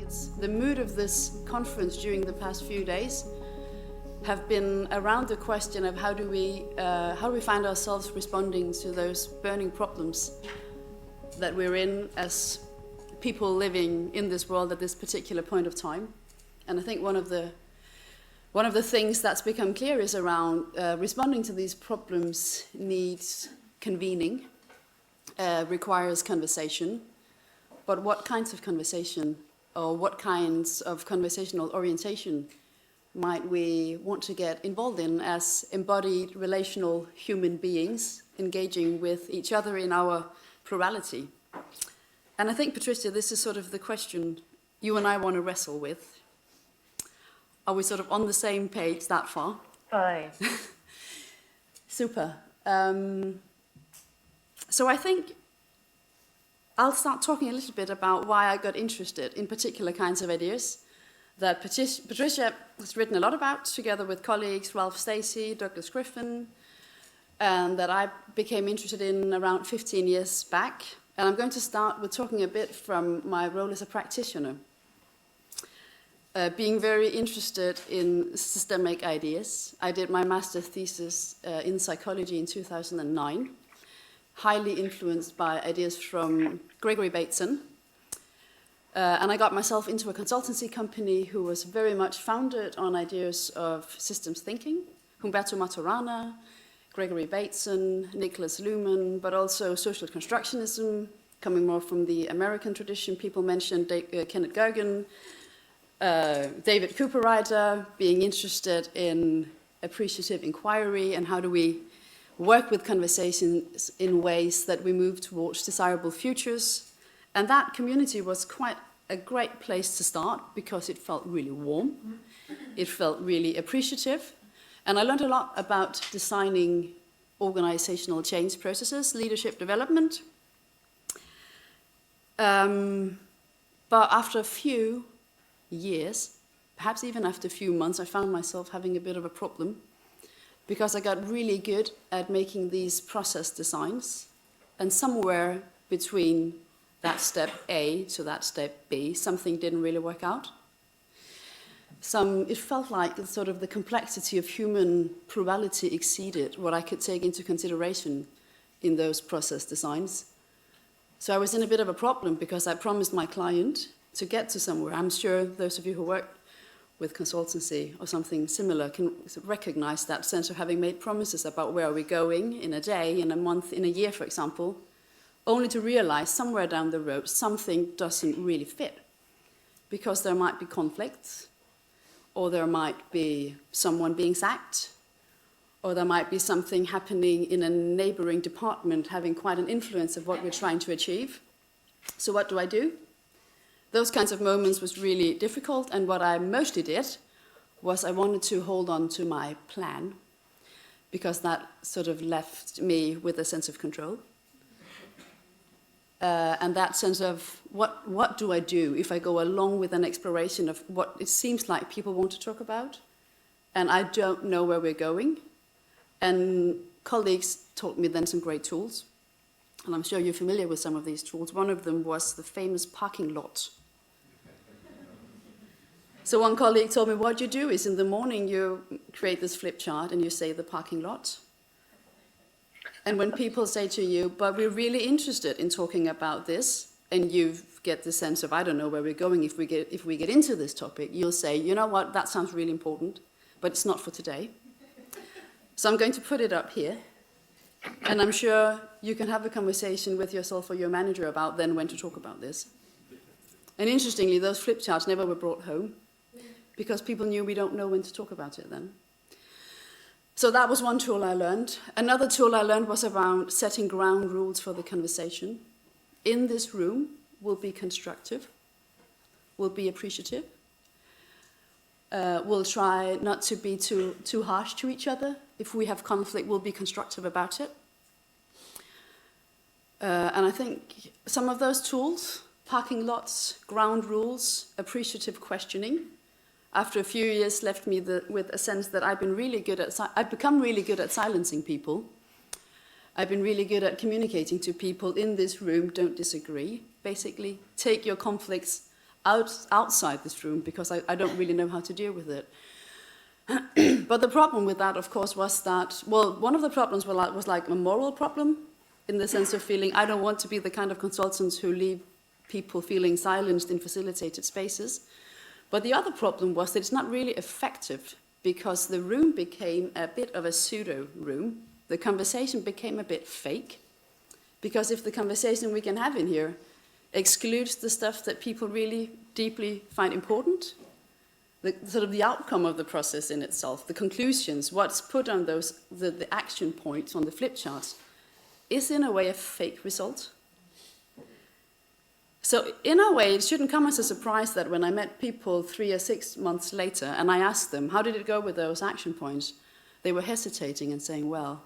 it's the mood of this conference during the past few days have been around the question of how do we find ourselves responding to those burning problems that we're in as people living in this world at this particular point of time. And I think one of the things that's become clear is around responding to these problems needs convening, requires conversation. But what kinds of conversation or what kinds of conversational orientation might we want to get involved in as embodied relational human beings engaging with each other in our plurality? And I think, Patricia, this is sort of the question you and I want to wrestle with. Are we sort of on the same page that far? Fine. Super. So I think I'll start talking a little bit about why I got interested in particular kinds of ideas that Patricia has written a lot about, together with colleagues Ralph Stacey, Douglas Griffin, and that I became interested in around 15 years back. And I'm going to start with talking a bit from my role as a practitioner. Being very interested in systemic ideas. I did my master's thesis in psychology in 2009, highly influenced by ideas from Gregory Bateson. And I got myself into a consultancy company who was very much founded on ideas of systems thinking, Humberto Maturana, Gregory Bateson, Nicholas Luhmann, but also social constructionism, coming more from the American tradition. People mentioned Kenneth Gergen, David Cooperrider, being interested in appreciative inquiry and how do we work with conversations in ways that we move towards desirable futures. And that community was quite a great place to start because it felt really warm. It felt really appreciative. And I learned a lot about designing organizational change processes, leadership development. But after a few years, perhaps even after a few months, I found myself having a bit of a problem because I got really good at making these process designs, and somewhere between that step A to that step B, something didn't really work out. It felt like sort of the complexity of human plurality exceeded what I could take into consideration in those process designs. So I was in a bit of a problem because I promised my client to get to somewhere. I'm sure those of you who work with consultancy or something similar can recognize that sense of having made promises about where are we going in a day, in a month, in a year, for example, only to realize somewhere down the road something doesn't really fit because there might be conflicts, or there might be someone being sacked, or there might be something happening in a neighboring department having quite an influence of what we're trying to achieve. So what do I do? Those kinds of moments was really difficult, and what I mostly did was I wanted to hold on to my plan because that sort of left me with a sense of control. And that sense of what do I do if I go along with an exploration of what it seems like people want to talk about, and I don't know where we're going. And colleagues taught me then some great tools, and I'm sure you're familiar with some of these tools. One of them was the famous parking lot. So one colleague told me, what you do is in the morning you create this flip chart and you say the parking lot. And when people say to you, but we're really interested in talking about this, and you get the sense of, I don't know where we're going if we get into this topic, you'll say, you know what, that sounds really important, but it's not for today. So I'm going to put it up here. And I'm sure you can have a conversation with yourself or your manager about then when to talk about this. And interestingly, those flip charts never were brought home because people knew we don't know when to talk about it then. So that was one tool I learned. Another tool I learned was around setting ground rules for the conversation. In this room, we'll be constructive, we'll be appreciative, we'll try not to be too harsh to each other. If we have conflict, we'll be constructive about it. And I think some of those tools, parking lots, ground rules, appreciative questioning, after a few years left me with a sense that I've become really good at silencing people. I've been really good at communicating to people in this room, don't disagree. Basically, take your conflicts outside this room because I don't really know how to deal with it. But the problem with that, of course, was that, well, one of the problems was like a moral problem, in the sense of feeling I don't want to be the kind of consultants who leave people feeling silenced in facilitated spaces. But the other problem was that it's not really effective, because the room became a bit of a pseudo room. The conversation became a bit fake, because if the conversation we can have in here excludes the stuff that people really deeply find important, the outcome of the process in itself, the conclusions, what's put on those, the action points on the flip charts, is in a way a fake result. So in a way, it shouldn't come as a surprise that when I met people 3 or 6 months later and I asked them, how did it go with those action points? They were hesitating and saying, well,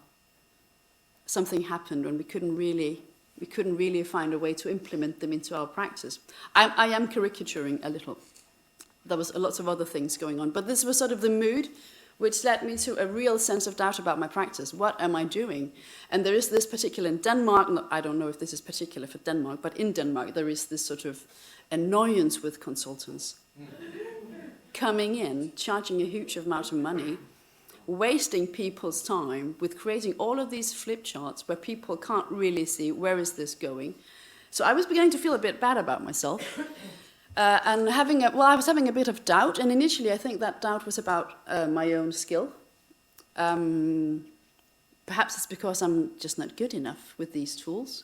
something happened when we couldn't really find a way to implement them into our practice. I am caricaturing a little. There was lots of other things going on, but this was sort of the mood which led me to a real sense of doubt about my practice. What am I doing? And there is this particular in Denmark, I don't know if this is particular for Denmark, but in Denmark there is this sort of annoyance with consultants coming in, charging a huge amount of money, wasting people's time with creating all of these flip charts where people can't really see where is this going. So I was beginning to feel a bit bad about myself. And I was having a bit of doubt, and initially I think that doubt was about my own skill. Perhaps it's because I'm just not good enough with these tools.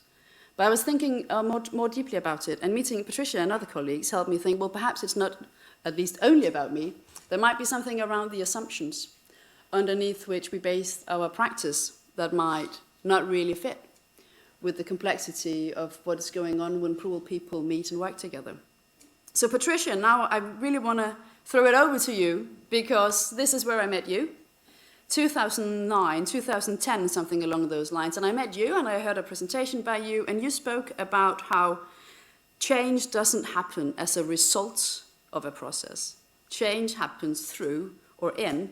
But I was thinking more deeply about it, and meeting Patricia and other colleagues helped me think, well, perhaps it's not at least only about me. There might be something around the assumptions underneath which we base our practice that might not really fit with the complexity of what is going on when plural people meet and work together. So Patricia, now I really want to throw it over to you, because this is where I met you. 2009, 2010, something along those lines. And I met you and I heard a presentation by you, and you spoke about how change doesn't happen as a result of a process. Change happens through or in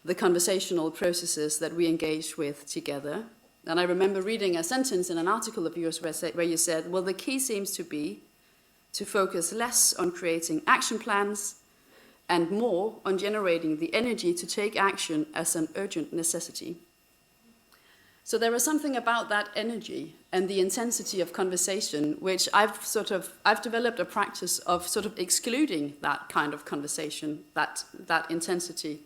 the conversational processes that we engage with together. And I remember reading a sentence in an article of yours where you said, well, the key seems to be to focus less on creating action plans and more on generating the energy to take action as an urgent necessity. So there was something about that energy and the intensity of conversation which I've developed a practice of sort of excluding that kind of conversation, that intensity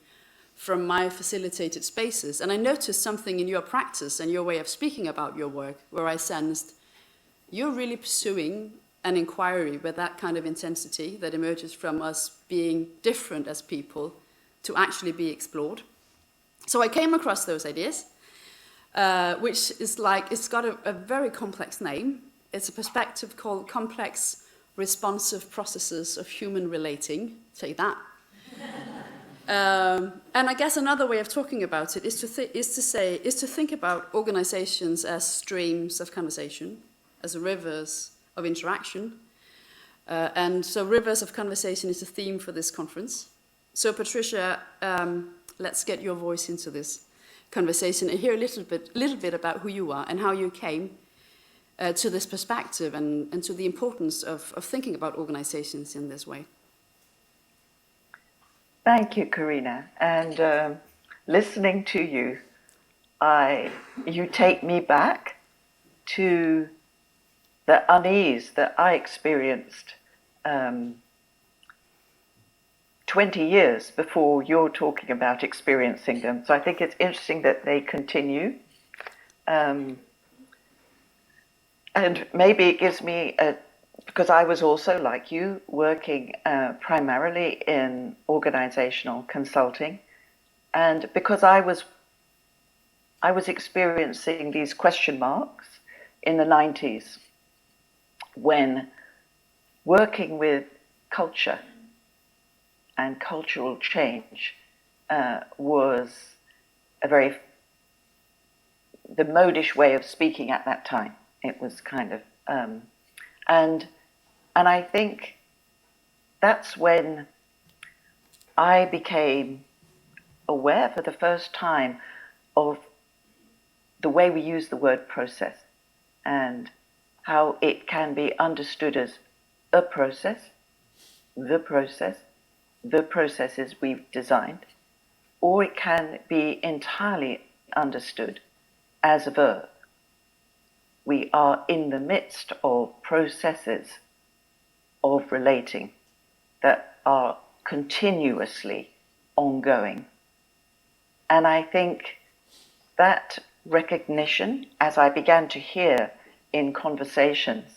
from my facilitated spaces. And I noticed something in your practice and your way of speaking about your work where I sensed you're really pursuing an inquiry with that kind of intensity that emerges from us being different as people to actually be explored. So I came across those ideas, which is like, it's got a very complex name. It's a perspective called complex responsive processes of human relating, say that. And I guess another way of talking about it is to think about organizations as streams of conversation, as rivers of interaction. And so rivers of conversation is a theme for this conference. So Patricia, let's get your voice into this conversation and hear a little bit about who you are and how you came to this perspective and to the importance of thinking about organizations in this way. Thank you, Karina. And listening to you, you take me back to the unease that I experienced 20 years before you're talking about experiencing them. So I think it's interesting that they continue. And maybe it gives me because I was also, like you, working primarily in organizational consulting. And because I was experiencing these question marks in the 90s, when working with culture and cultural change was the modish way of speaking at that time. It was kind of, and I think that's when I became aware for the first time of the way we use the word process and how it can be understood as a process the process, the processes we've designed, or it can be entirely understood as a verb. We are in the midst of processes of relating that are continuously ongoing. And I think that recognition, as I began to hear in conversations,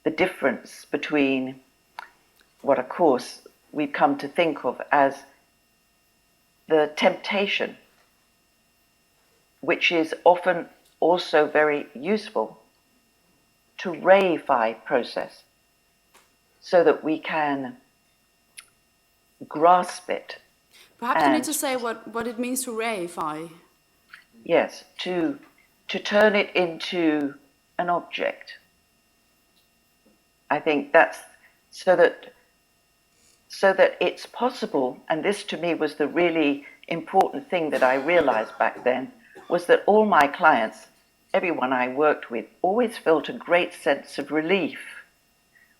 the difference between what, of course, we've come to think of as the temptation, which is often also very useful to reify process so that we can grasp it. Perhaps you need to say what it means to reify. Yes, to turn it into an object. I think that's so that it's possible, and this to me was the really important thing that I realized back then, was that all my clients, everyone I worked with, always felt a great sense of relief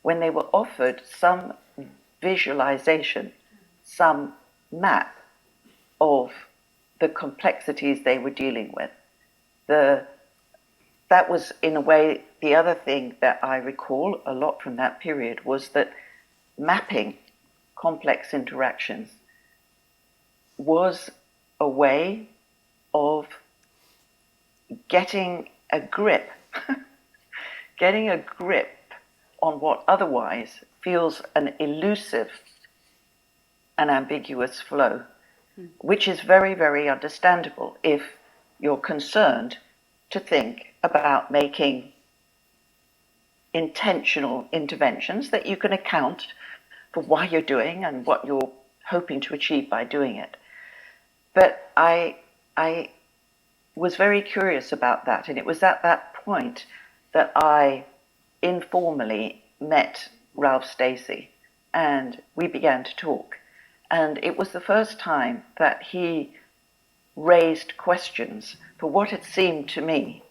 when they were offered some visualization, some map of the complexities they were dealing with. That was, in a way, the other thing that I recall a lot from that period was that mapping complex interactions was a way of getting a grip, getting a grip on what otherwise feels an elusive and ambiguous flow, which is very, very understandable if you're concerned to think about making intentional interventions that you can account for why you're doing and what you're hoping to achieve by doing it. But I was very curious about that, and it was at that point that I informally met Ralph Stacey, and we began to talk. And it was the first time that he raised questions for what had seemed to me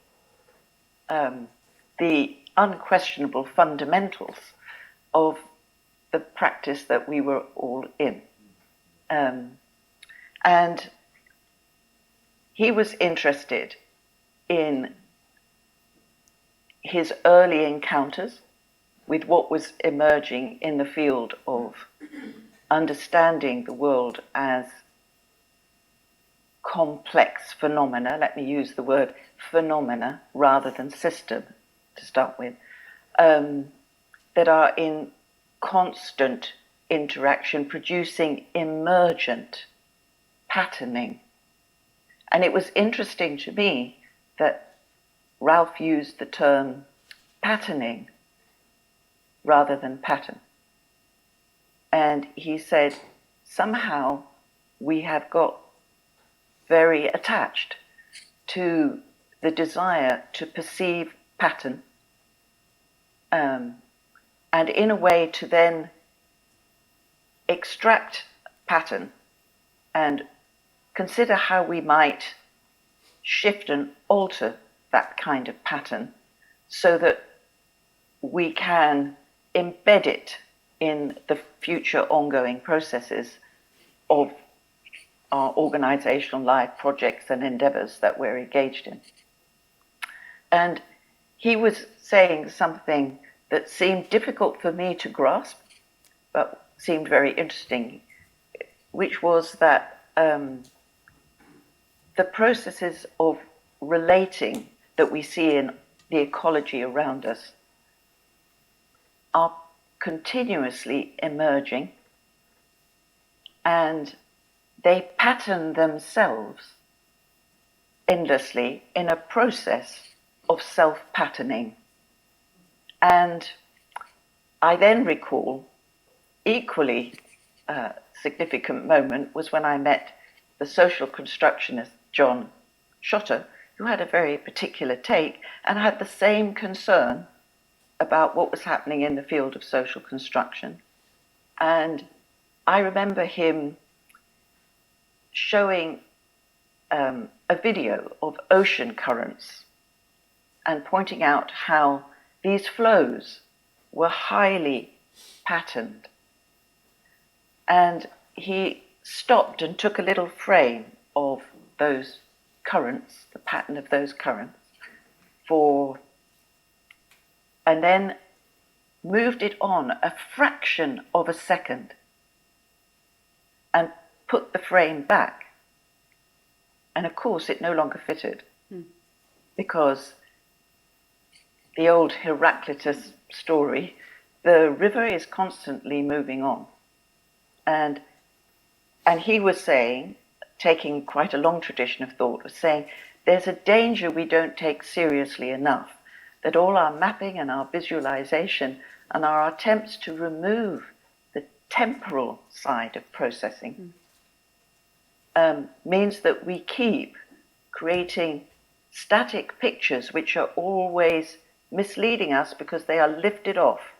the unquestionable fundamentals of the practice that we were all in. And he was interested in his early encounters with what was emerging in the field of understanding the world as complex phenomena. Let me use the word phenomena rather than system to start with, that are in constant interaction, producing emergent patterning. And it was interesting to me that Ralph used the term patterning rather than pattern. And he said, somehow we have got very attached to the desire to perceive pattern, and in a way to then extract pattern and consider how we might shift and alter that kind of pattern so that we can embed it in the future ongoing processes of our organizational life, projects and endeavors that we're engaged in. And he was saying something that seemed difficult for me to grasp, but seemed very interesting, which was that the processes of relating that we see in the ecology around us are continuously emerging, and they pattern themselves endlessly in a process of self-patterning. And I then recall equally significant moment was when I met the social constructionist John Schotter, who had a very particular take and had the same concern about what was happening in the field of social construction. And I remember him showing a video of ocean currents and pointing out how these flows were highly patterned And he stopped and took a little frame of those currents, the pattern of those currents, and then moved it on a fraction of a second and put the frame back. And of course it no longer fitted because the old Heraclitus story, the river is constantly moving on. And he was saying, taking quite a long tradition of thought, was saying there's a danger we don't take seriously enough, that all our mapping and our visualization and our attempts to remove the temporal side of processing means that we keep creating static pictures which are always misleading us because they are lifted off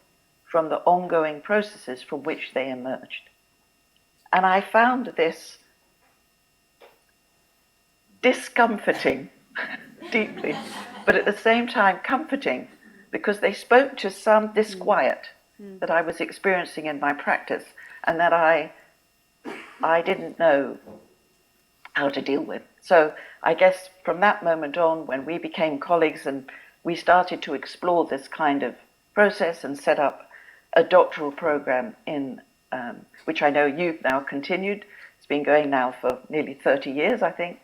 from the ongoing processes from which they emerged. And I found this discomforting deeply, but at the same time comforting, because they spoke to some disquiet that I was experiencing in my practice and that I didn't know how to deal with. So I guess from that moment on, when we became colleagues and we started to explore this kind of process and set up a doctoral program in which I know you've now continued. It's been going now for nearly 30 years, I think,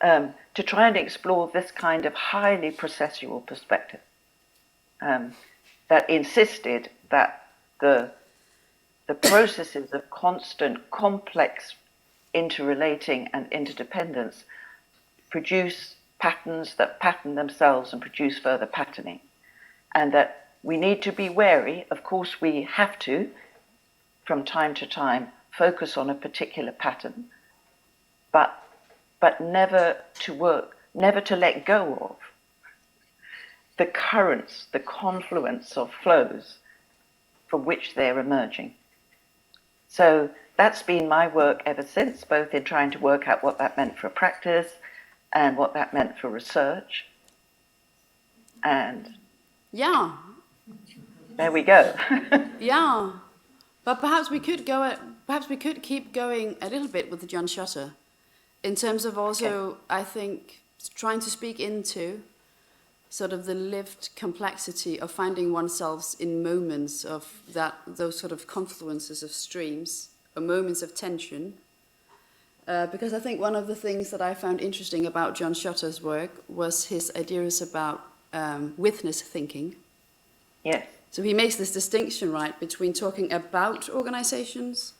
to try and explore this kind of highly processual perspective that insisted that the processes of constant, complex interrelating and interdependence produce patterns that pattern themselves and produce further patterning. And that we need to be wary. Of course, we have to, from time to time, focus on a particular pattern, but never to let go of the currents, the confluence of flows from which they're emerging. So that's been my work ever since, both in trying to work out what that meant for practice and what that meant for research. And yeah, there we go. Yeah, but perhaps we could keep going a little bit with John Shutter, in terms of also, I think, trying to speak into sort of the lived complexity of finding oneself in moments of those sort of confluences of streams, or moments of tension. Because I think one of the things that I found interesting about John Shutter's work was his ideas about witness thinking. Yes. So he makes this distinction, right, between talking about organizations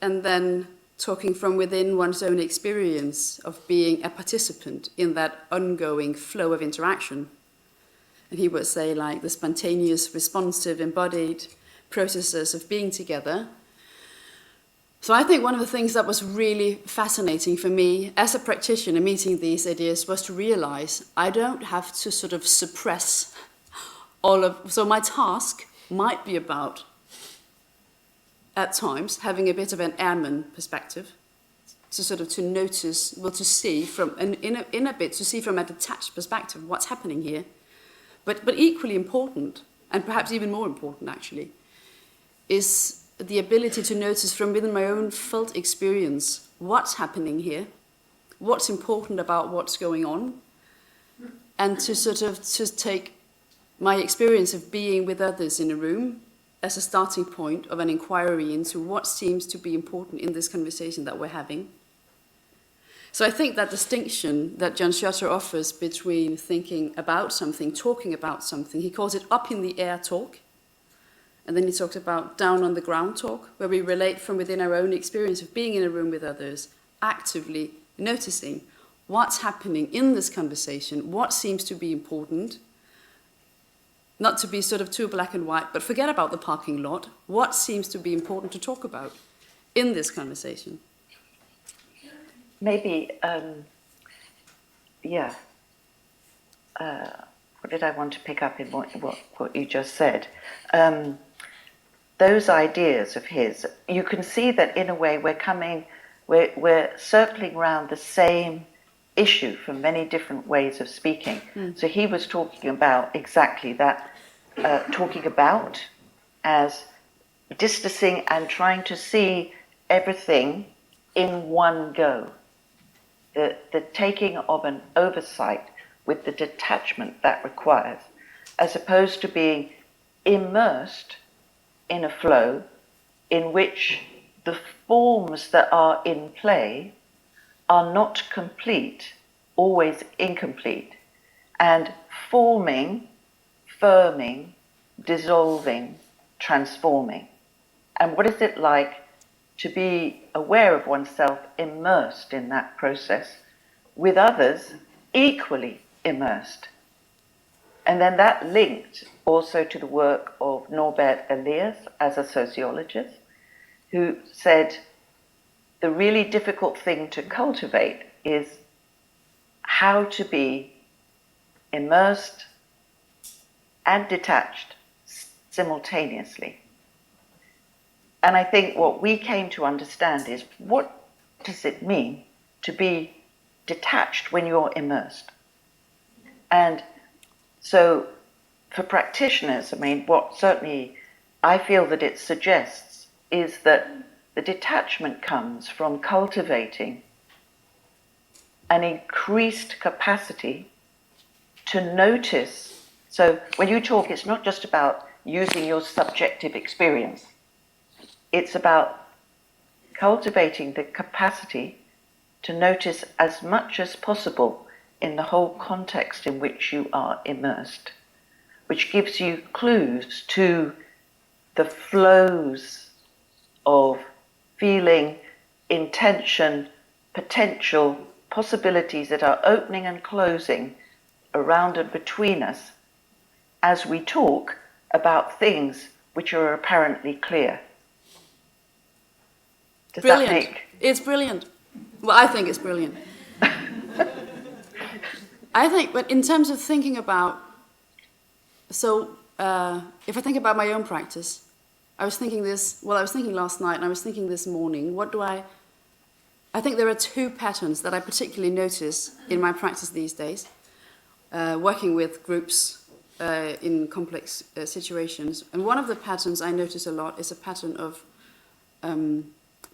and then talking from within one's own experience of being a participant in that ongoing flow of interaction. And he would say, like, the spontaneous, responsive, embodied processes of being together. So I think one of the things that was really fascinating for me as a practitioner meeting these ideas was to realize I don't have to sort of suppress so my task might be about, at times, having a bit of an airman perspective, to notice, to see from, to see from a detached perspective what's happening here. But equally important, and perhaps even more important actually, is the ability to notice from within my own felt experience what's happening here, what's important about what's going on, and to take my experience of being with others in a room as a starting point of an inquiry into what seems to be important in this conversation that we're having. So I think that distinction that John Shutter offers between thinking about something, talking about something, he calls it up in the air talk, and then he talks about down on the ground talk, where we relate from within our own experience of being in a room with others, actively noticing what's happening in this conversation, what seems to be important. Not to be sort of too black and white, but forget about the parking lot. What seems to be important to talk about in this conversation? Maybe, what did I want to pick up in what you just said? Those ideas of his, you can see that in a way we're circling around the same issue from many different ways of speaking. So he was talking about exactly that, talking about as distancing and trying to see everything in one go. The taking of an oversight with the detachment that requires, as opposed to being immersed in a flow in which the forms that are in play are not complete, always incomplete, and forming, firming, dissolving, transforming. And what is it like to be aware of oneself immersed in that process with others equally immersed? And then that linked also to the work of Norbert Elias as a sociologist, who said the really difficult thing to cultivate is how to be immersed and detached simultaneously. And I think what we came to understand is, what does it mean to be detached when you're immersed? And so for practitioners, I mean, what certainly I feel that it suggests is that the detachment comes from cultivating an increased capacity to notice. So when you talk, it's not just about using your subjective experience. It's about cultivating the capacity to notice as much as possible in the whole context in which you are immersed, which gives you clues to the flows of feeling, intention, potential, possibilities that are opening and closing around and between us as we talk about things which are apparently clear. Does Brilliant. that make... It's brilliant. Well, I think it's brilliant. I think, but in terms of thinking about, so if I think about my own practice, I was thinking last night and I was thinking this morning, I think there are two patterns that I particularly notice in my practice these days, working with groups in complex situations. And one of the patterns I notice a lot is a pattern of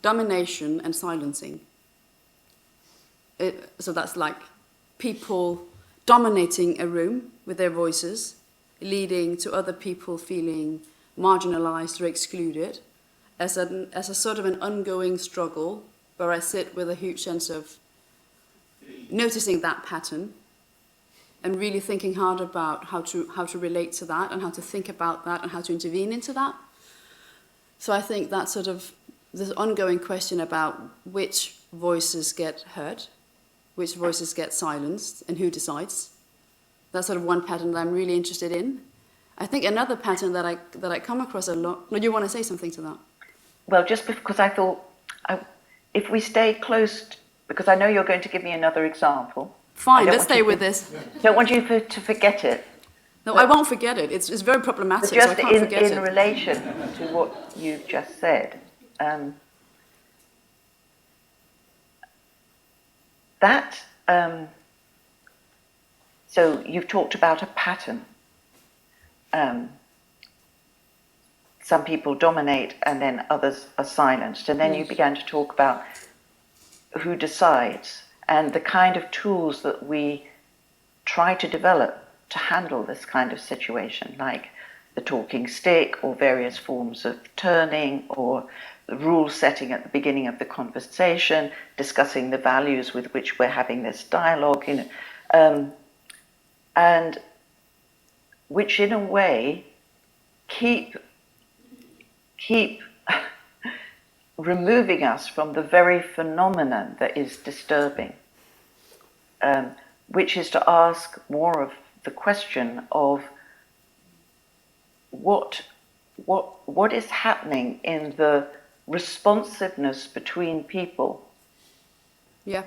domination and silencing. So that's like people dominating a room with their voices, leading to other people feeling marginalized or excluded, as a sort of an ongoing struggle where I sit with a huge sense of noticing that pattern and really thinking hard about how to relate to that and how to think about that and how to intervene into that. So I think that sort of this ongoing question about which voices get heard, which voices get silenced, and who decides. That's sort of one pattern that I'm really interested in. I think another pattern that I come across a lot. Do you want to say something to that? Well, just because I thought, if we stay close, because I know you're going to give me another example. Fine, let's stay with this. Don't want you to forget it. No, I won't forget it. It's very problematic, just so I can't forget it. In relation to what you've just said, so you've talked about a pattern. Some people dominate and then others are silenced. And then you began to talk about who decides and the kind of tools that we try to develop to handle this kind of situation, like the talking stick or various forms of turning or the rule setting at the beginning of the conversation, discussing the values with which we're having this dialogue, and which in a way keep removing us from the very phenomenon that is disturbing, which is to ask more of the question of what is happening in the responsiveness between people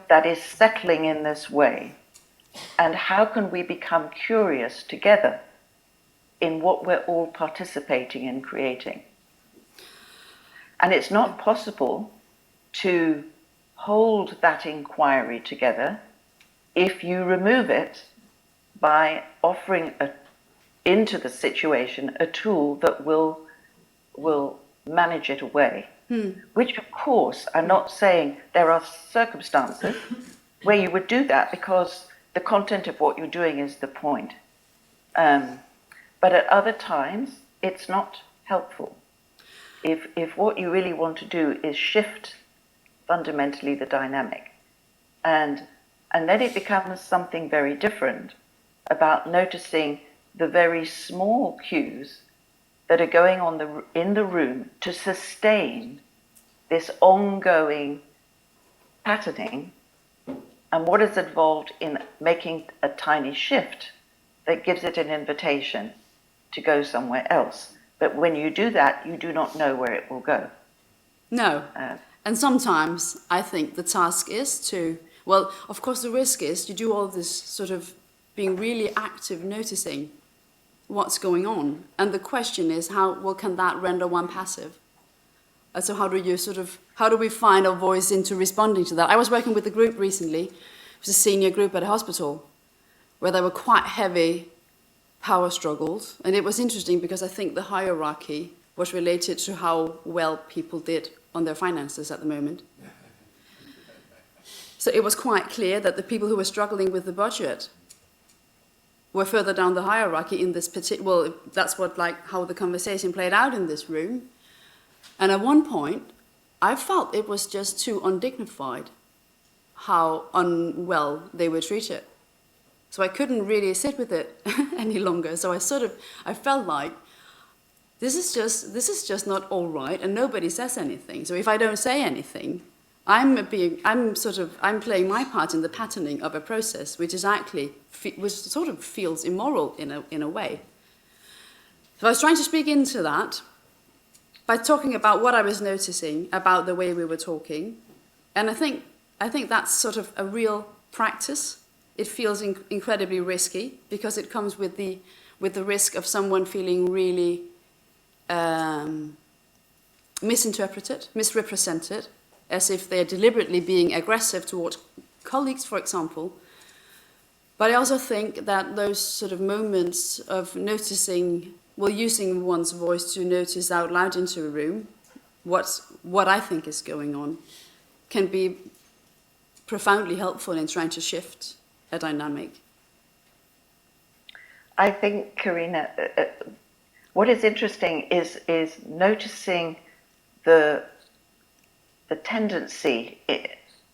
that is settling in this way, and how can we become curious together in what we're all participating in creating. And it's not possible to hold that inquiry together if you remove it by offering into the situation a tool that will manage it away. which of course, I'm not saying there are circumstances where you would do that because the content of what you're doing is the point. But at other times, it's not helpful. If what you really want to do is shift fundamentally the dynamic, and then it becomes something very different about noticing the very small cues that are going on in the room to sustain this ongoing patterning, and what is involved in making a tiny shift that gives it an invitation to go somewhere else. But when you do that, you do not know where it will go. No. And sometimes I think the task is to, well, of course the risk is you do all this sort of being really active, noticing what's going on. And the question is, how can that render one passive? So how do we find our voice into responding to that? I was working with a group recently, it was a senior group at a hospital, where there were quite heavy power struggles. And it was interesting because I think the hierarchy was related to how well people did on their finances at the moment. So it was quite clear that the people who were struggling with the budget were further down the hierarchy in this particular, well, that's how the conversation played out in this room. And at one point, I felt it was just too undignified how unwell they were treated. So I couldn't really sit with it any longer. So I felt like this is just not all right, and nobody says anything. So if I don't say anything, I'm playing my part in the patterning of a process, which is actually which sort of feels immoral in a way. So I was trying to speak into that by talking about what I was noticing about the way we were talking, and I think that's sort of a real practice. It feels incredibly risky because it comes with the risk of someone feeling really misinterpreted, misrepresented, as if they're deliberately being aggressive towards colleagues, for example. But I also think that those sort of moments of noticing, well, using one's voice to notice out loud into a room what I think is going on, can be profoundly helpful in trying to shift a dynamic. I think, Karina, what is interesting is noticing the tendency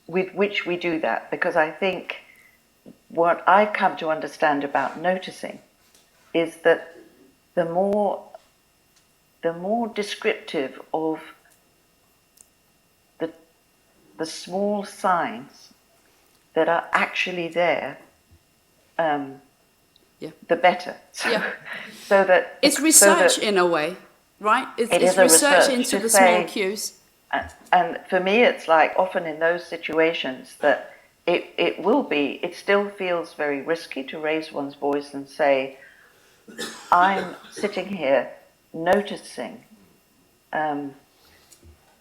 with which we do that, because I think what I've come to understand about noticing is that the more descriptive of the small signs that are actually there, the better. So that it's research in a way, right? It's research into the small cues. And for me, it's like often in those situations that it still feels very risky to raise one's voice and say, I'm sitting here noticing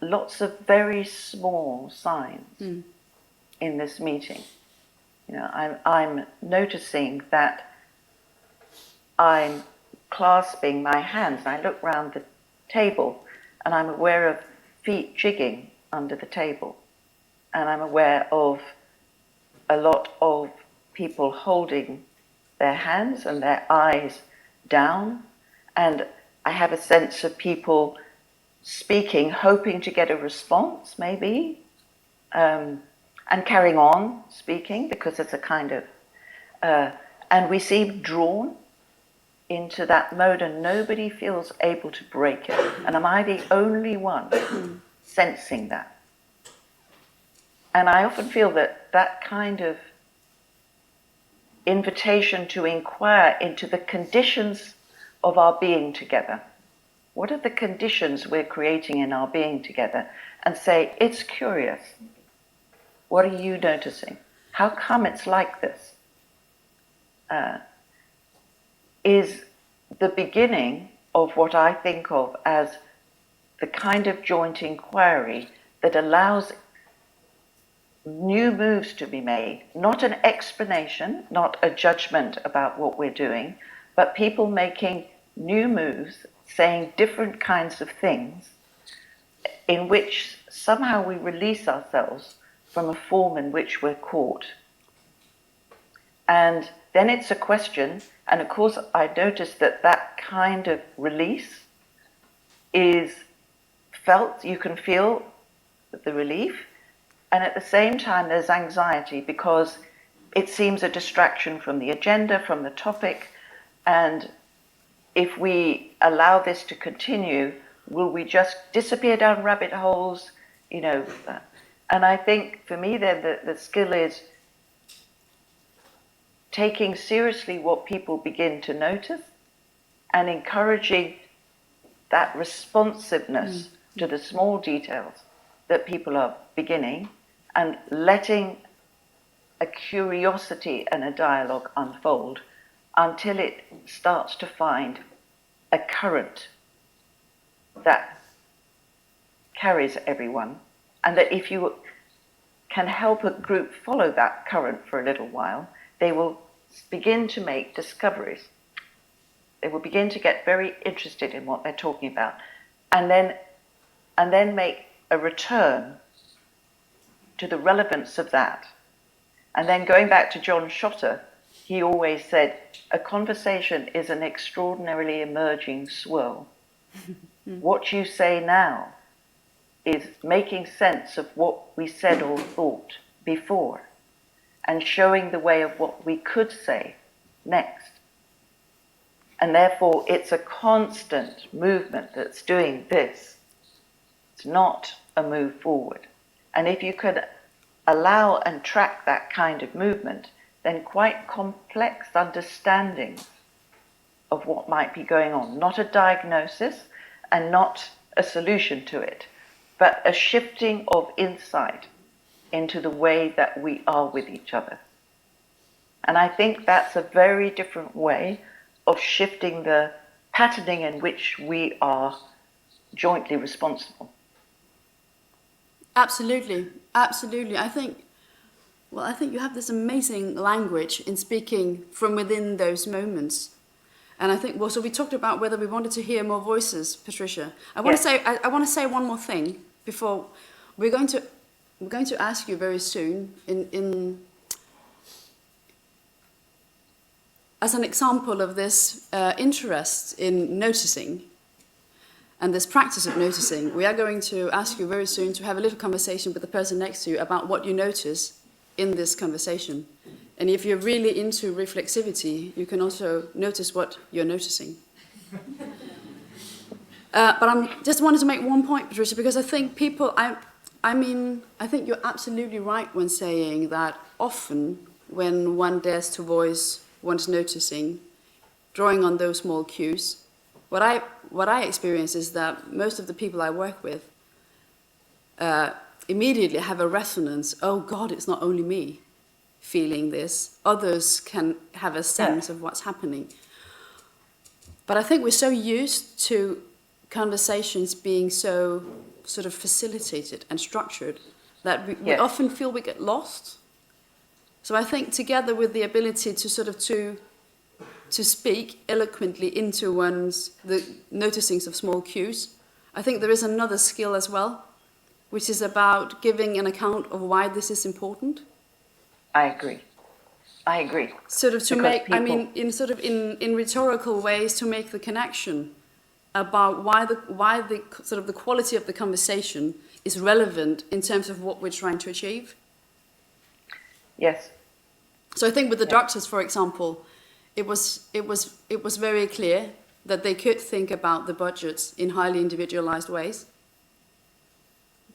lots of very small signs in this meeting. You know, I'm noticing that I'm clasping my hands, and I look round the table and I'm aware of feet jigging under the table, and I'm aware of a lot of people holding their hands and their eyes down, and I have a sense of people speaking, hoping to get a response maybe, and carrying on speaking because it's a kind of and we seem drawn into that mode, and nobody feels able to break it. And am I the only one sensing that? And I often feel that kind of invitation to inquire into the conditions of our being together. What are the conditions we're creating in our being together? And say, it's curious. What are you noticing? How come it's like this? Is the beginning of what I think of as the kind of joint inquiry that allows new moves to be made, not an explanation, not a judgment about what we're doing, but people making new moves, saying different kinds of things in which somehow we release ourselves from a form in which we're caught. And then it's a question, and of course I noticed that that kind of release is felt, you can feel the relief, and at the same time there's anxiety because it seems a distraction from the agenda, from the topic, and if we allow this to continue, will we just disappear down rabbit holes, you know? And I think for me then the skill is taking seriously what people begin to notice and encouraging that responsiveness to the small details that people are beginning, and letting a curiosity and a dialogue unfold until it starts to find a current that carries everyone, and that if you can help a group follow that current for a little while, they will begin to make discoveries. They will begin to get very interested in what they're talking about, and then make a return to the relevance of that. And then going back to John Schotter, he always said, a conversation is an extraordinarily emerging swirl. What you say now is making sense of what we said or thought before, and showing the way of what we could say next. And therefore, it's a constant movement that's doing this. It's not a move forward. And if you could allow and track that kind of movement, then quite complex understandings of what might be going on, not a diagnosis and not a solution to it, but a shifting of insight into the way that we are with each other. And I think that's a very different way of shifting the patterning in which we are jointly responsible. Absolutely, absolutely. I think you have this amazing language in speaking from within those moments. And I think, so we talked about whether we wanted to hear more voices, Patricia. I want to say one more thing before we're going to ask you very soon as an example of this interest in noticing and this practice of noticing. We are going to ask you very soon to have a little conversation with the person next to you about what you notice in this conversation. And if you're really into reflexivity, you can also notice what you're noticing. But I just wanted to make one point, Patricia, because I think I think you're absolutely right when saying that often when one dares to voice one's noticing, drawing on those small cues, what I experience is that most of the people I work with immediately have a resonance. Oh God, it's not only me feeling this. Others can have a sense of what's happening. But I think we're so used to conversations being so sort of facilitated and structured that we often feel we get lost. So I think together with the ability to sort of to speak eloquently into the noticings of small cues, I think there is another skill as well, which is about giving an account of why this is important. I agree. Sort of to because make, people... in rhetorical ways, to make the connection about why the sort of the quality of the conversation is relevant in terms of what we're trying to achieve. Yes. So I think with the doctors, for example, it was very clear that they could think about the budgets in highly individualized ways.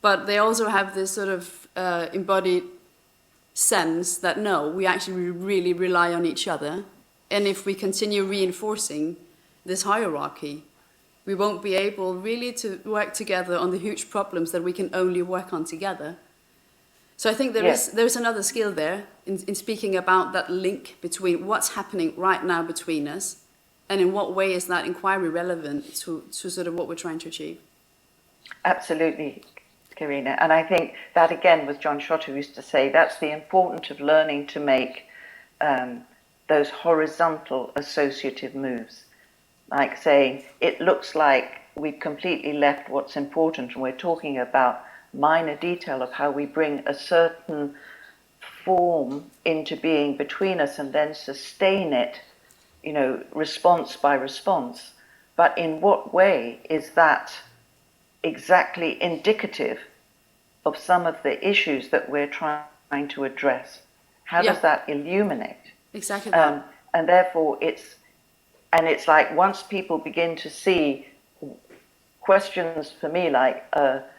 But they also have this sort of embodied sense that no, we actually really rely on each other. And if we continue reinforcing this hierarchy, we won't be able really to work together on the huge problems that we can only work on together. So I think there's another skill there in speaking about that link between what's happening right now between us and in what way is that inquiry relevant to sort of what we're trying to achieve. Absolutely, Karina. And I think that again was John Schotter who used to say that's the importance of learning to make those horizontal associative moves. Like saying, it looks like we've completely left what's important, and we're talking about minor detail of how we bring a certain form into being between us and then sustain it, you know, response by response. But in what way is that exactly indicative of some of the issues that we're trying to address? How does that illuminate? Exactly that. And therefore it's like once people begin to see questions for me like,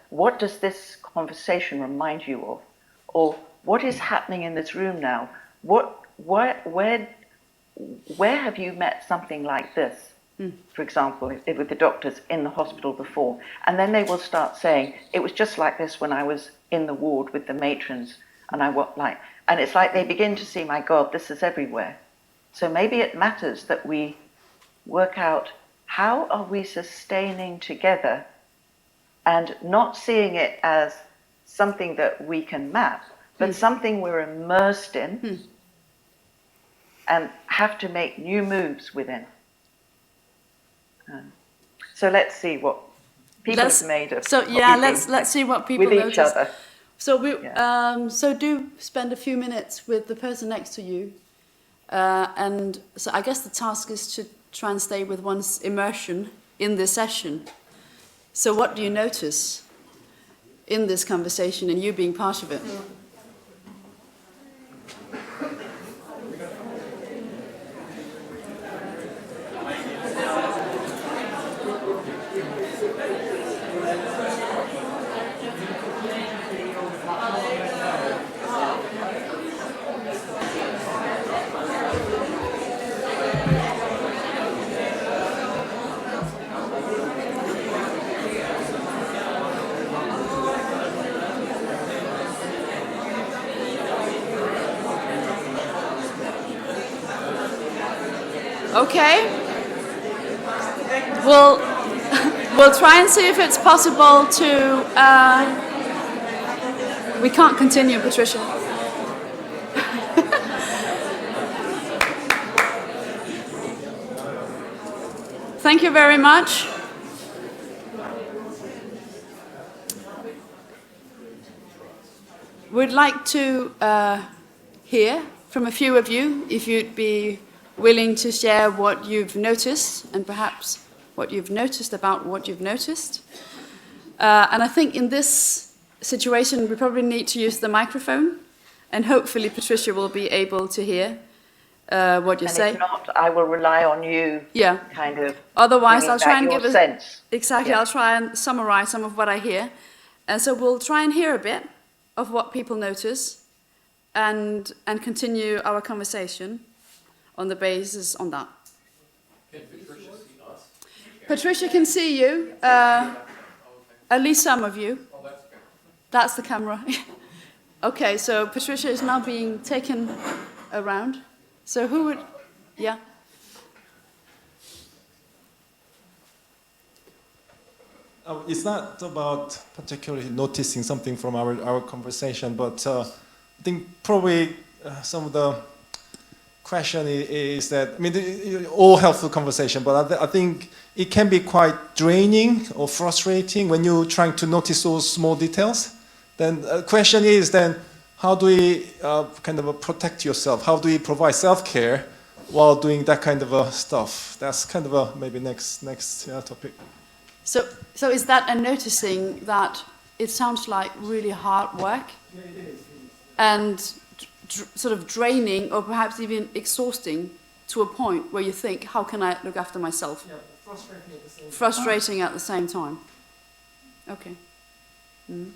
what does this conversation remind you of? Or what is happening in this room now? Where have you met something like this? For example, with the doctors in the hospital before. And then they will start saying, it was just like this when I was in the ward with the matrons. And it's like they begin to see, my God, this is everywhere. So maybe it matters that we work out how are we sustaining together and not seeing it as something that we can map, but something we're immersed in and have to make new moves within. So let's see what people have made of. So yeah, let's see what people with notice. each other. So so do spend a few minutes with the person next to you, and so I guess the task is to try and stay with one's immersion in this session. So what do you notice in this conversation and you being part of it? Okay. We'll try and see if it's possible to. We can't continue, Patricia. Thank you very much. We'd like to hear from a few of you, if you'd be willing to share what you've noticed and perhaps what you've noticed about what you've noticed. And I think in this situation we probably need to use the microphone, and hopefully Patricia will be able to hear what you say. And if not, I will rely on you. Yeah. Kind of. Otherwise, I'll try and give a sense. Exactly. Yeah. I'll try and summarize some of what I hear, and so we'll try and hear a bit of what people notice, and continue our conversation on the basis on that. Can Patricia see us? Patricia can see you, at least some of you. Oh, that's the camera. Okay, so Patricia is now being taken around. So who would, yeah? It's not about particularly noticing something from our conversation, but I think probably some of the question is that, I mean, all helpful conversation, but I think it can be quite draining or frustrating when you're trying to notice those small details. Then the question is then, how do we kind of protect yourself? How do we provide self-care while doing that kind of stuff? That's kind of a maybe next topic. So is that a noticing that it sounds like really hard work? Yeah, it is. And sort of draining or perhaps even exhausting to a point where you think, how can I look after myself? Yeah, frustrating at the same time. Frustrating at the same time. Okay. Mm.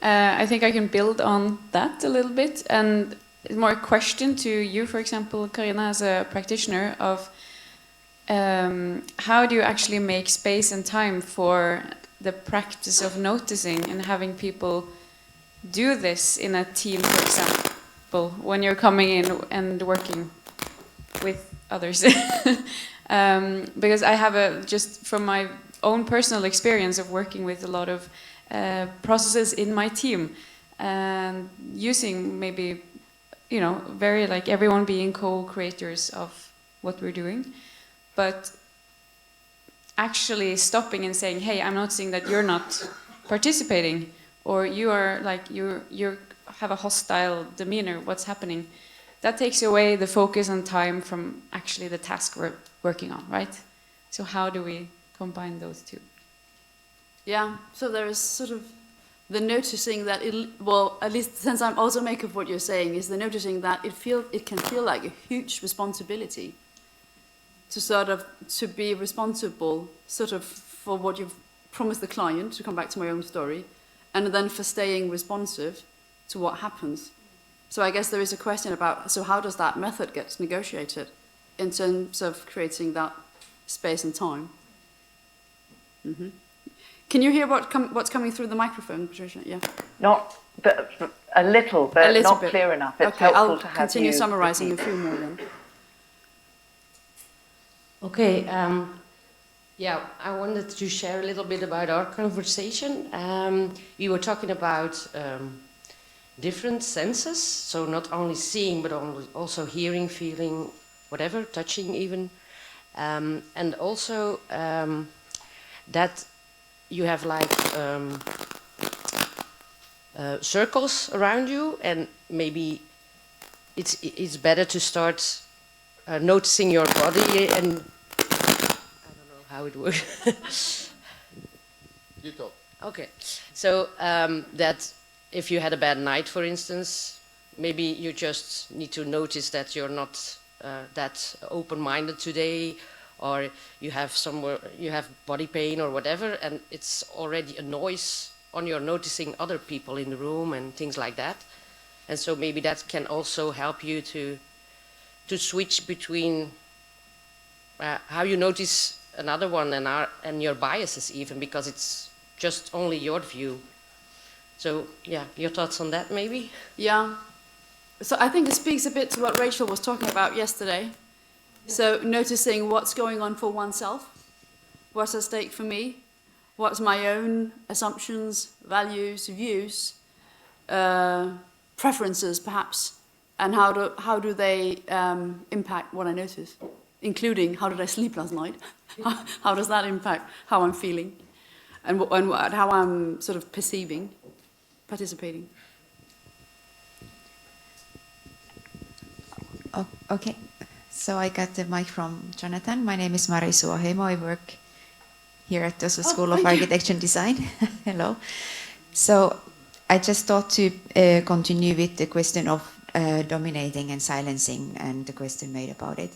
I think I can build on that a little bit, and more a question to you, for example, Karina, as a practitioner of how do you actually make space and time for the practice of noticing and having people do this in a team, for example, when you're coming in and working with others? Because I have just from my own personal experience of working with a lot of processes in my team and using maybe you know, very like everyone being co-creators of what we're doing, but actually stopping and saying, hey, I'm noticing that you're not participating, or you are like, you have a hostile demeanor, what's happening? That takes away the focus and time from actually the task we're working on, right? So how do we combine those two? Yeah, so there is sort of the noticing that well, at least since I'm also make of what you're saying, is the noticing that it can feel like a huge responsibility to sort of to be responsible sort of for what you've promised the client, to come back to my own story, and then for staying responsive to what happens. So I guess there is a question about, so how does that method get negotiated in terms of creating that space and time? Mm-hmm. Can you hear what's coming through the microphone, Patricia? Yeah. Not, but a little, but not bit. clear enough. It's okay, helpful I'll to have continue you summarizing repeat. a few more then. Okay, yeah, I wanted to share a little bit about our conversation. We were talking about different senses, so not only seeing, but also hearing, feeling, whatever, touching even. And also that you have like circles around you, and maybe it's better to start noticing your body, and I don't know how it works. You talk. Okay, so that if you had a bad night, for instance, maybe you just need to notice that you're not that open-minded today, or you have body pain or whatever, and it's already a noise on your noticing other people in the room and things like that. And so maybe that can also help you to switch between how you notice another one and your biases even, because it's just only your view. So yeah, your thoughts on that maybe? Yeah. So I think it speaks a bit to what Rachel was talking about yesterday. So noticing what's going on for oneself, what's at stake for me, what's my own assumptions, values, views, preferences perhaps, and how do they impact what I notice, including how did I sleep last night? How does that impact how I'm feeling, and how I'm sort of perceiving, participating. Oh, okay. So I got the mic from Jonathan. My name is Mari Suoheimo. I work here at the School of Architecture and Design. Hello. So I just thought to continue with the question of dominating and silencing, and the question made about it.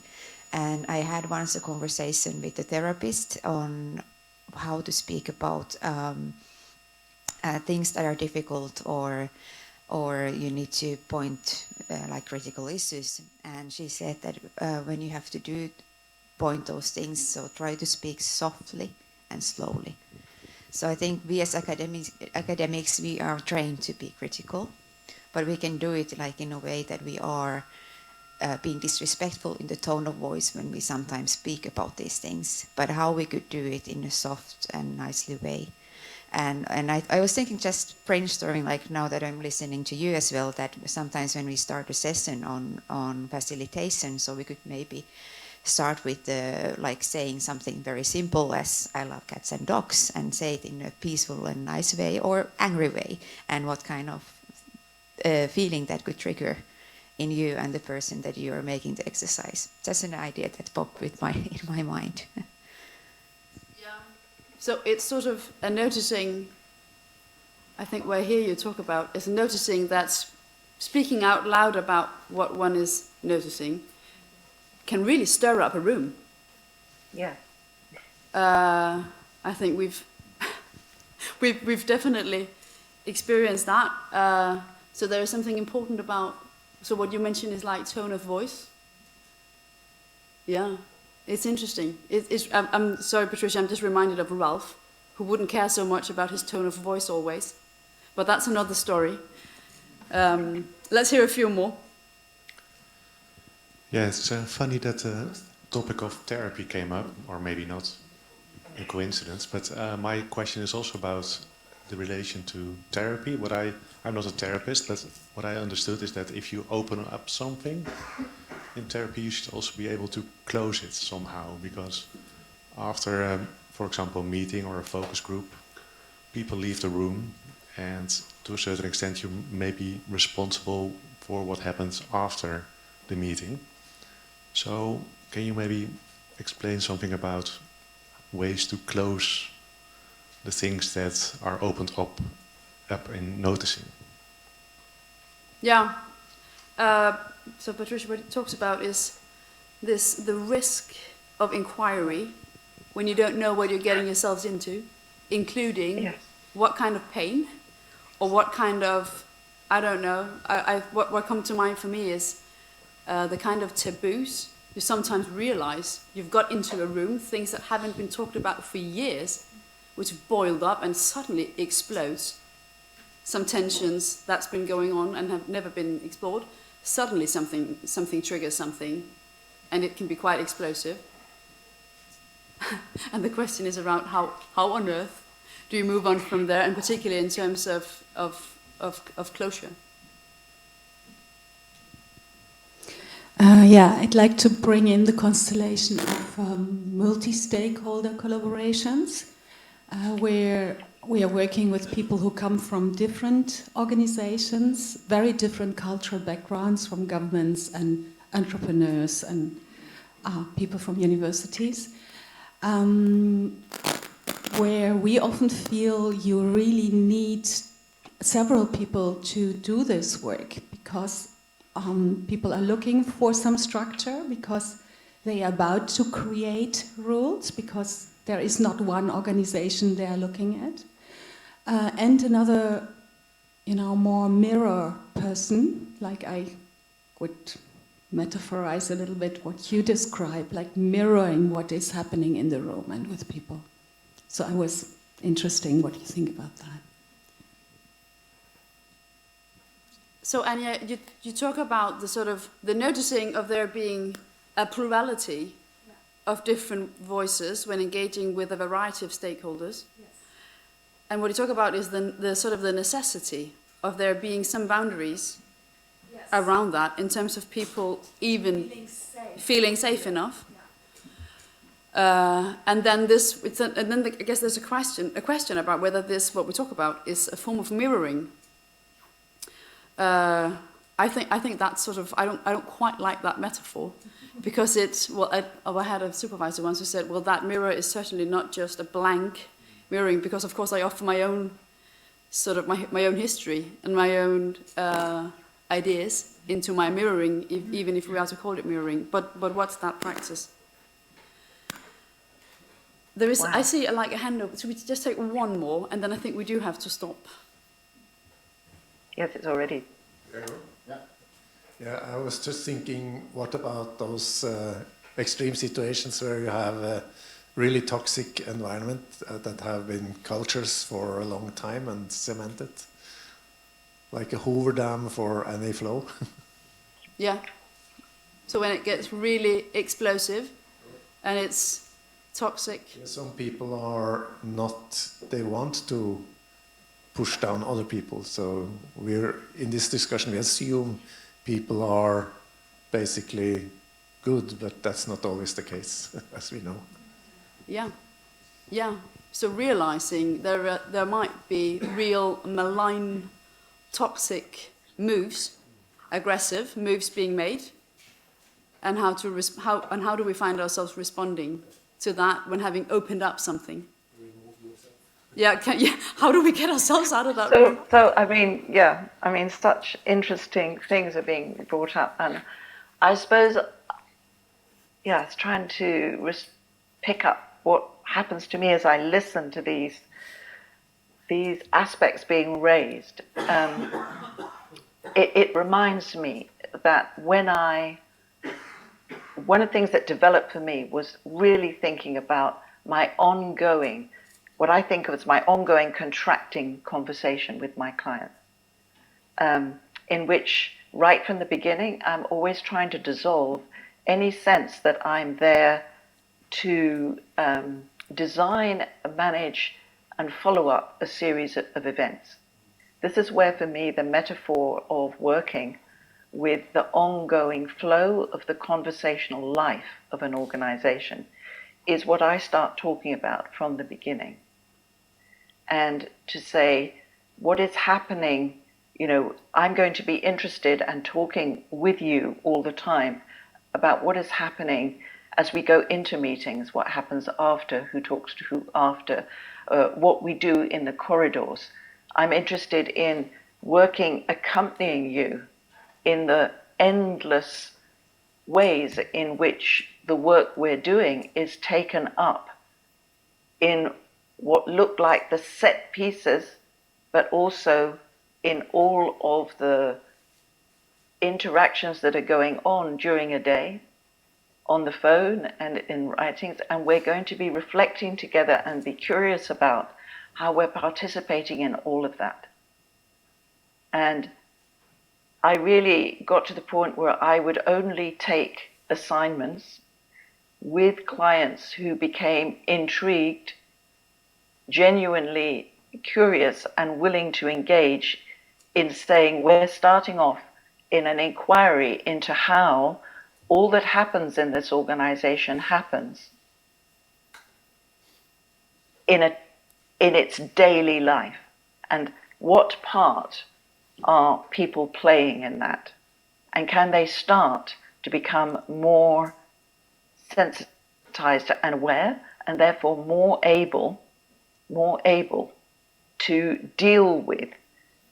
And I had once a conversation with a therapist on how to speak about things that are difficult, or you need to point like critical issues. And she said that when you have to point those things, so try to speak softly and slowly. So I think we as academics, we are trained to be critical, but we can do it like in a way that we are being disrespectful in the tone of voice when we sometimes speak about these things, but how we could do it in a soft and nicely way. And I was thinking, just brainstorming, like now that I'm listening to you as well, that sometimes when we start a session on facilitation, so we could maybe start with like saying something very simple as I love cats and dogs, and say it in a peaceful and nice way or angry way, and what kind of feeling that could trigger in you and the person that you are making the exercise. Just an idea that popped in my mind. So it's sort of a noticing, I think what I hear you talk about is noticing that speaking out loud about what one is noticing can really stir up a room. Yeah. I think we've definitely experienced that. So there is something important about, so what you mentioned is like tone of voice. Yeah. It's interesting. I'm sorry, Patricia, I'm just reminded of Ralph, who wouldn't care so much about his tone of voice always. But that's another story. Let's hear a few more. Yeah, it's funny that the topic of therapy came up, or maybe not a coincidence, but my question is also about the relation to therapy. I'm not a therapist, but what I understood is that if you open up something in therapy, you should also be able to close it somehow, because after, for example, a meeting or a focus group, people leave the room, and to a certain extent you may be responsible for what happens after the meeting. So can you maybe explain something about ways to close the things that are opened up in noticing? Yeah. So Patricia, what it talks about is the risk of inquiry when you don't know what you're getting yourselves into, including Yes. what kind of pain or what kind of, I don't know, what comes to mind for me is the kind of taboos you sometimes realize you've got into a room, things that haven't been talked about for years, which have boiled up and suddenly explodes. Some tensions that's been going on and have never been explored, suddenly something triggers something, and it can be quite explosive. And the question is around how on earth do you move on from there, and particularly in terms of closure. Yeah, I'd like to bring in the constellation of multi-stakeholder collaborations, where we are working with people who come from different organizations, very different cultural backgrounds, from governments and entrepreneurs and people from universities, where we often feel you really need several people to do this work, because people are looking for some structure, because they are about to create rules, because there is not one organization they are looking at. And another, more mirror person, like I would metaphorize a little bit what you describe, like mirroring what is happening in the room and with people. So I was interested what you think about that. So Anya, you talk about the noticing of there being a plurality of different voices when engaging with a variety of stakeholders. Yes. And what you talk about is the necessity of there being some boundaries around that in terms of people even feeling safe enough. Yeah. And then I guess there's a question about whether this, what we talk about, is a form of mirroring. I think that's I don't quite like that metaphor, because I had a supervisor once who said, well, that mirror is certainly not just a blank mirroring, because of course I offer my own my own history and my own ideas into my mirroring, even if we are to call it mirroring. But what's that practice? There is, wow. I see like a hand up. So we just take one more, and then I think we do have to stop. Yes, it's already. Yeah, I was just thinking, what about those extreme situations where you have a really toxic environment that have been cultures for a long time and cemented, like a Hoover Dam for any flow? Yeah. So when it gets really explosive and it's toxic. Some people are not, they want to push down other people. So we're in this discussion, we assume people are basically good, but that's not always the case, as we know. Yeah, yeah. So realizing there might be real malign, toxic moves, aggressive moves being made, and how do we find ourselves responding to that when having opened up something? Yeah, how do we get ourselves out of that? So I mean, such interesting things are being brought up, and I suppose, it's trying to pick up what happens to me as I listen to these aspects being raised. It reminds me that one of the things that developed for me was really thinking about my ongoing, what I think of as my ongoing contracting conversation with my client, in which right from the beginning, I'm always trying to dissolve any sense that I'm there to design, manage, and follow up a series of events. This is where, for me, the metaphor of working with the ongoing flow of the conversational life of an organization is what I start talking about from the beginning. And to say, what is happening, I'm going to be interested and talking with you all the time about what is happening as we go into meetings, what happens after, who talks to who after, what we do in the corridors. I'm interested in working, accompanying you in the endless ways in which the work we're doing is taken up in what look like the set pieces, but also in all of the interactions that are going on during a day, on the phone and in writings, and we're going to be reflecting together and be curious about how we're participating in all of that. And I really got to the point where I would only take assignments with clients who became intrigued, genuinely curious and willing to engage in saying, we're starting off in an inquiry into how all that happens in this organization happens in its daily life, and what part are people playing in that, and can they start to become more sensitized and aware, and therefore more able to deal with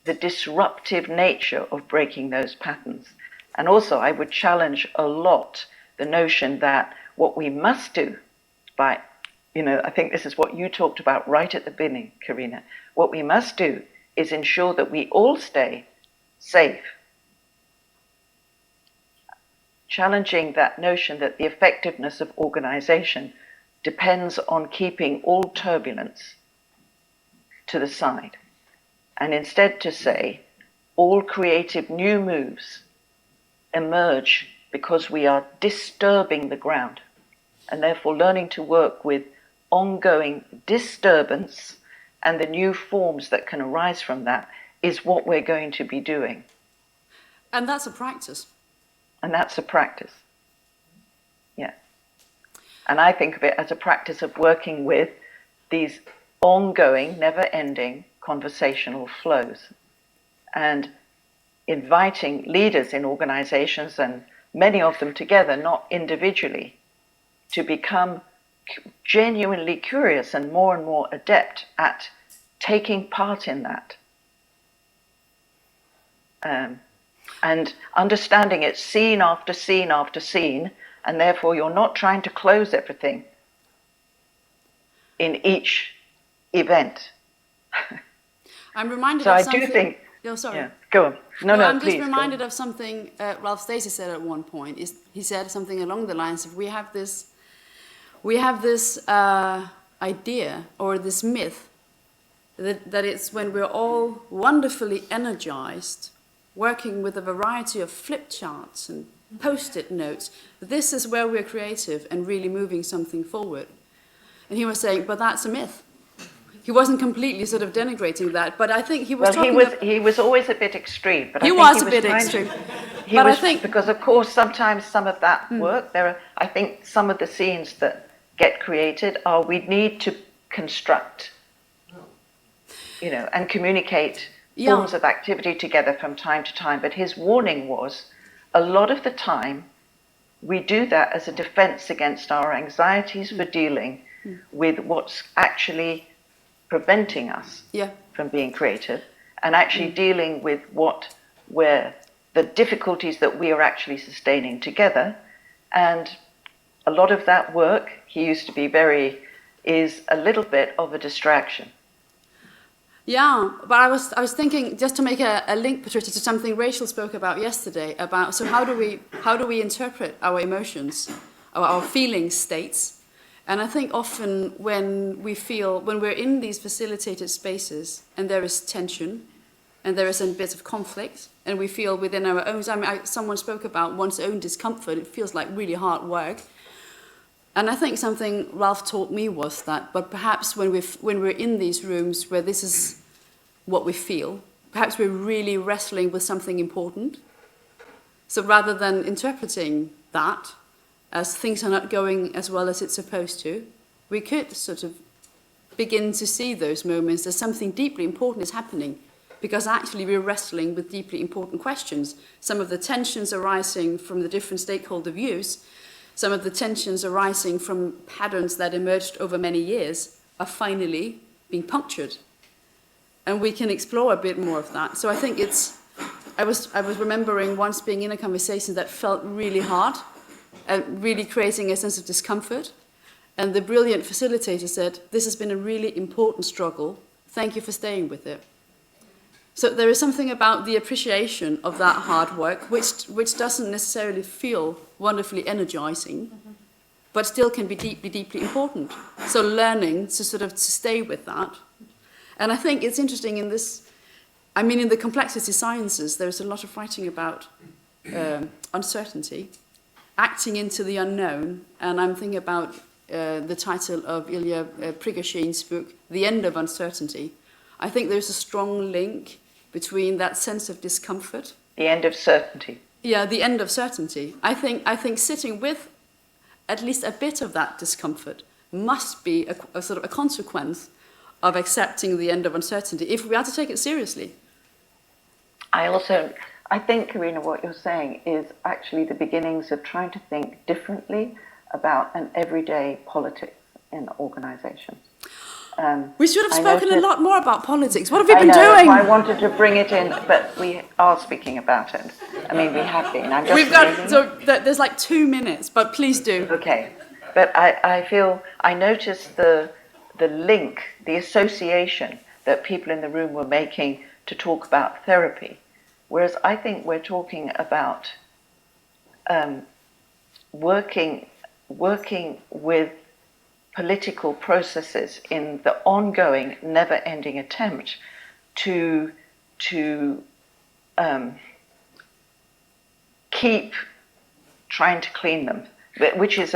the disruptive nature of breaking those patterns. And also I would challenge a lot the notion that what we must do by, I think this is what you talked about right at the beginning, Karina, what we must do is ensure that we all stay safe. Challenging that notion that the effectiveness of organization depends on keeping all turbulence to the side. And instead to say, all creative new moves emerge because we are disturbing the ground, and therefore learning to work with ongoing disturbance and the new forms that can arise from that is what we're going to be doing. And that's a practice. And that's a practice. Yeah. And I think of it as a practice of working with these ongoing, never-ending conversational flows, and inviting leaders in organizations, and many of them together, not individually, to become genuinely curious and more adept at taking part in that. And understanding it scene after scene after scene, and therefore you're not trying to close everything in each event. I'm reminded So of I something. do think. Oh, sorry. Yeah, go on. No, I'm please. just reminded of something Ralph Stacey said at one point. He said something along the lines of, we have this idea or this myth that it's when we're all wonderfully energized, working with a variety of flip charts and post-it notes, this is where we're creative and really moving something forward. And he was saying, but that's a myth. He wasn't completely sort of denigrating that, but I think he was he was always a bit extreme. But he was a bit extreme. I think because, of course, sometimes some of that work, I think some of the scenes that get created are we need to construct, and communicate forms of activity together from time to time. But his warning was, a lot of the time, we do that as a defense against our anxieties for dealing with what's actually preventing us from being creative, and actually dealing with the difficulties that we are actually sustaining together. And a lot of that work, he used to be is a little bit of a distraction. Yeah, but I was thinking, just to make a link, Patricia, to something Rachel spoke about yesterday, about so how do we interpret our emotions, our feeling states. And I think often when we're in these facilitated spaces and there is tension and there is a bit of conflict and we feel within our own, someone spoke about one's own discomfort, it feels like really hard work. And I think something Ralph taught me was that, but perhaps when we're in these rooms where this is what we feel, perhaps we're really wrestling with something important. So rather than interpreting that as things are not going as well as it's supposed to, we could sort of begin to see those moments as something deeply important is happening, because actually we're wrestling with deeply important questions. Some of the tensions arising from the different stakeholder views, some of the tensions arising from patterns that emerged over many years are finally being punctured. And we can explore a bit more of that. So I think I was remembering once being in a conversation that felt really hard and really creating a sense of discomfort. And the brilliant facilitator said, "This has been a really important struggle. Thank you for staying with it." So there is something about the appreciation of that hard work, which doesn't necessarily feel wonderfully energizing, but still can be deeply, deeply important. So learning to sort of to stay with that. And I think it's interesting in this, I mean, in the complexity sciences, there's a lot of writing about uncertainty, acting into the unknown. And I'm thinking about the title of Ilya Prigoghine's book, The End of Uncertainty. I think there's a strong link between that sense of discomfort. The end of certainty. Yeah, the end of certainty. I think sitting with at least a bit of that discomfort must be a sort of a consequence of accepting the end of uncertainty, if we are to take it seriously. I think, Karina, what you're saying is actually the beginnings of trying to think differently about an everyday politics in organizations. We should have spoken a lot more about politics. What have we been doing? I wanted to bring it in, but we are speaking about it. I mean, we have been. There's like 2 minutes, but please do. Okay, but I noticed the link, the association that people in the room were making to talk about therapy, whereas I think we're talking about working with political processes in the ongoing, never-ending attempt to keep trying to clean them, which is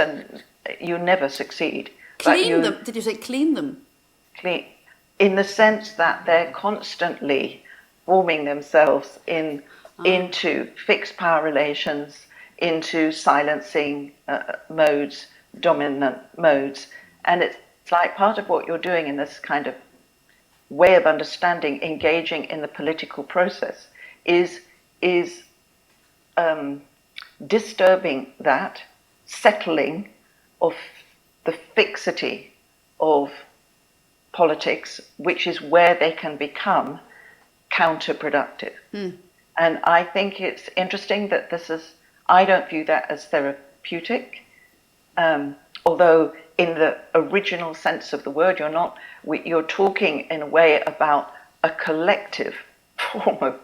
you never succeed. Clean them? Did you say clean them? Clean, in the sense that they're constantly forming themselves into fixed power relations, into silencing modes, dominant modes. And it's like part of what you're doing in this kind of way of understanding, engaging in the political process, is disturbing that settling of the fixity of politics, which is where they can become counterproductive. And I think it's interesting that I don't view that as therapeutic, although in the original sense of the word, you're talking in a way about a collective form of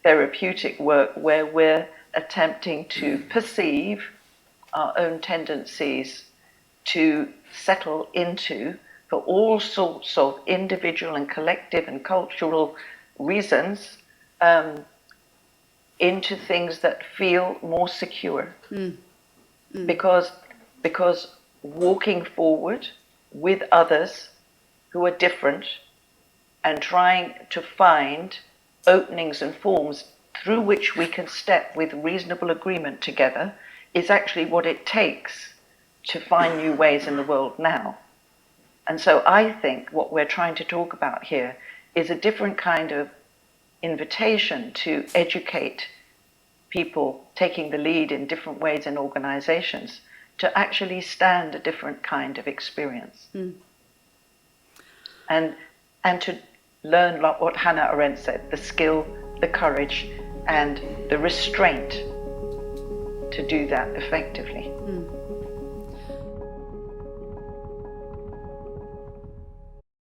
therapeutic work where we're attempting to perceive our own tendencies to settle into, for all sorts of individual and collective and cultural reasons, into things that feel more secure. Because walking forward with others who are different and trying to find openings and forms through which we can step with reasonable agreement together is actually what it takes to find new ways in the world now. And so I think what we're trying to talk about here is a different kind of invitation to educate people taking the lead in different ways in organizations to actually stand a different kind of experience. And to learn what Hannah Arendt said, the skill, the courage, and the restraint to do that effectively.